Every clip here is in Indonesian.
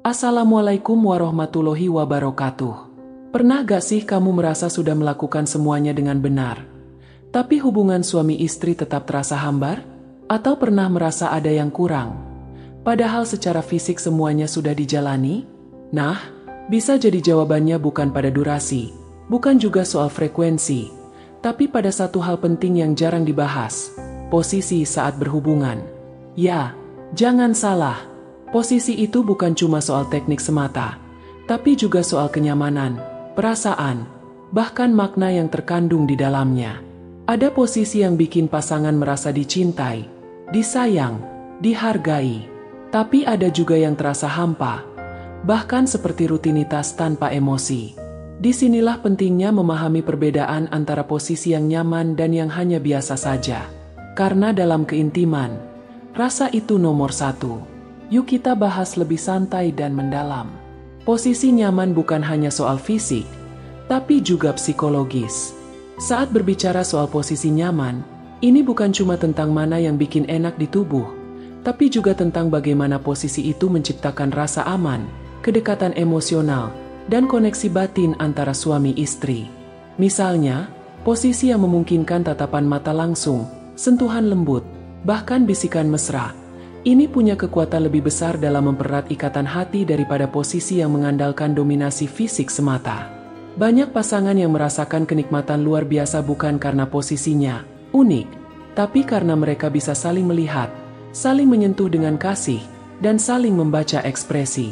Assalamualaikum warahmatullahi wabarakatuh. Pernah gak sih kamu merasa sudah melakukan semuanya dengan benar, tapi hubungan suami istri tetap terasa hambar? Atau pernah merasa ada yang kurang, padahal secara fisik semuanya sudah dijalani? Nah, bisa jadi jawabannya bukan pada durasi, bukan juga soal frekuensi, tapi pada satu hal penting yang jarang dibahas, posisi saat berhubungan. Ya, jangan salah, posisi itu bukan cuma soal teknik semata, tapi juga soal kenyamanan, perasaan, bahkan makna yang terkandung di dalamnya. Ada posisi yang bikin pasangan merasa dicintai, disayang, dihargai, tapi ada juga yang terasa hampa, bahkan seperti rutinitas tanpa emosi. Disinilah pentingnya memahami perbedaan antara posisi yang nyaman dan yang hanya biasa saja. Karena dalam keintiman, rasa itu nomor satu. Yuk kita bahas lebih santai dan mendalam. Posisi nyaman bukan hanya soal fisik, tapi juga psikologis. Saat berbicara soal posisi nyaman, ini bukan cuma tentang mana yang bikin enak di tubuh, tapi juga tentang bagaimana posisi itu menciptakan rasa aman, kedekatan emosional, dan koneksi batin antara suami istri. Misalnya, posisi yang memungkinkan tatapan mata langsung, sentuhan lembut, bahkan bisikan mesra. Ini punya kekuatan lebih besar dalam mempererat ikatan hati daripada posisi yang mengandalkan dominasi fisik semata. Banyak pasangan yang merasakan kenikmatan luar biasa bukan karena posisinya unik, tapi karena mereka bisa saling melihat, saling menyentuh dengan kasih, dan saling membaca ekspresi.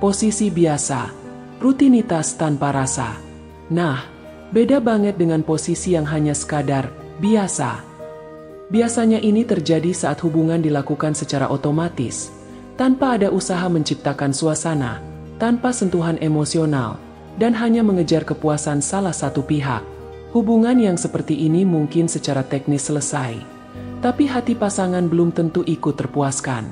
Posisi biasa, rutinitas tanpa rasa. Nah, beda banget dengan posisi yang hanya sekadar biasa. Biasanya ini terjadi saat hubungan dilakukan secara otomatis, tanpa ada usaha menciptakan suasana, tanpa sentuhan emosional, dan hanya mengejar kepuasan salah satu pihak. Hubungan yang seperti ini mungkin secara teknis selesai, tapi hati pasangan belum tentu ikut terpuaskan.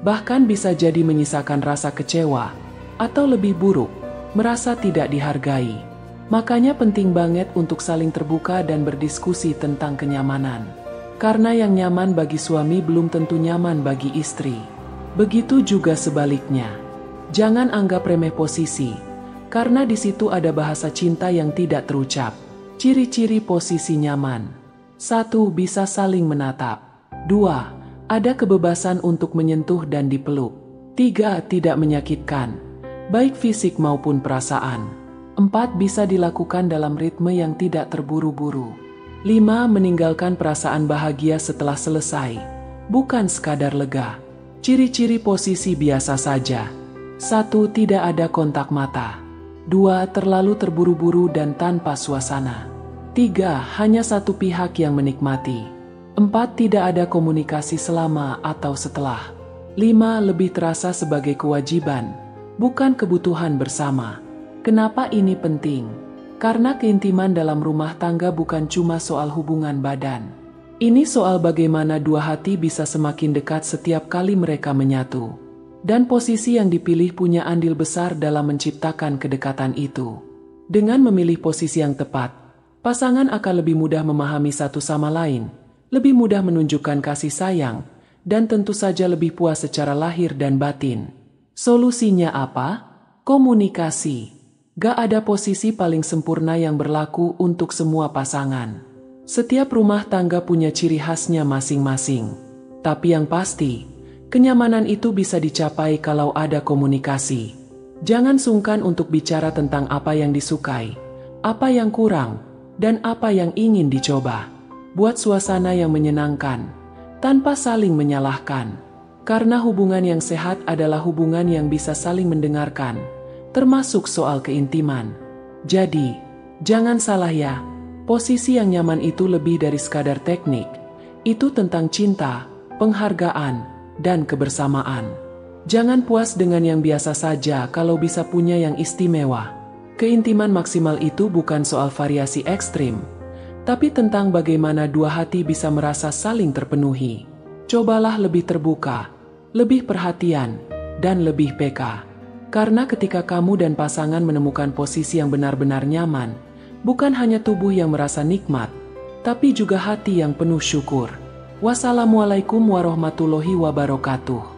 Bahkan bisa jadi menyisakan rasa kecewa, atau lebih buruk, merasa tidak dihargai. Makanya penting banget untuk saling terbuka dan berdiskusi tentang kenyamanan. Karena yang nyaman bagi suami belum tentu nyaman bagi istri. Begitu juga sebaliknya. Jangan anggap remeh posisi, karena di situ ada bahasa cinta yang tidak terucap. Ciri-ciri posisi nyaman. 1. Bisa saling menatap. 2. Ada kebebasan untuk menyentuh dan dipeluk. 3. Tidak menyakitkan, baik fisik maupun perasaan. 4. Bisa dilakukan dalam ritme yang tidak terburu-buru. 5. Meninggalkan perasaan bahagia setelah selesai, bukan sekadar lega. Ciri-ciri posisi biasa saja. 1. Tidak ada kontak mata. 2. Terlalu terburu-buru dan tanpa suasana. 3. Hanya satu pihak yang menikmati. 4. Tidak ada komunikasi selama atau setelah. 5. Lebih terasa sebagai kewajiban, bukan kebutuhan bersama. Kenapa ini penting? Karena keintiman dalam rumah tangga bukan cuma soal hubungan badan. Ini soal bagaimana dua hati bisa semakin dekat setiap kali mereka menyatu. Dan posisi yang dipilih punya andil besar dalam menciptakan kedekatan itu. Dengan memilih posisi yang tepat, pasangan akan lebih mudah memahami satu sama lain, lebih mudah menunjukkan kasih sayang, dan tentu saja lebih puas secara lahir dan batin. Solusinya apa? Komunikasi. Gak ada posisi paling sempurna yang berlaku untuk semua pasangan. Setiap rumah tangga punya ciri khasnya masing-masing. Tapi yang pasti, kenyamanan itu bisa dicapai kalau ada komunikasi. Jangan sungkan untuk bicara tentang apa yang disukai, apa yang kurang, dan apa yang ingin dicoba. Buat suasana yang menyenangkan, tanpa saling menyalahkan. Karena hubungan yang sehat adalah hubungan yang bisa saling mendengarkan, termasuk soal keintiman. Jadi, jangan salah ya, posisi yang nyaman itu lebih dari sekadar teknik. Itu tentang cinta, penghargaan, dan kebersamaan. Jangan puas dengan yang biasa saja kalau bisa punya yang istimewa. Keintiman maksimal itu bukan soal variasi ekstrim, tapi tentang bagaimana dua hati bisa merasa saling terpenuhi. Cobalah lebih terbuka, lebih perhatian, dan lebih peka. Karena ketika kamu dan pasangan menemukan posisi yang benar-benar nyaman, bukan hanya tubuh yang merasa nikmat, tapi juga hati yang penuh syukur. Wassalamualaikum warahmatullahi wabarakatuh.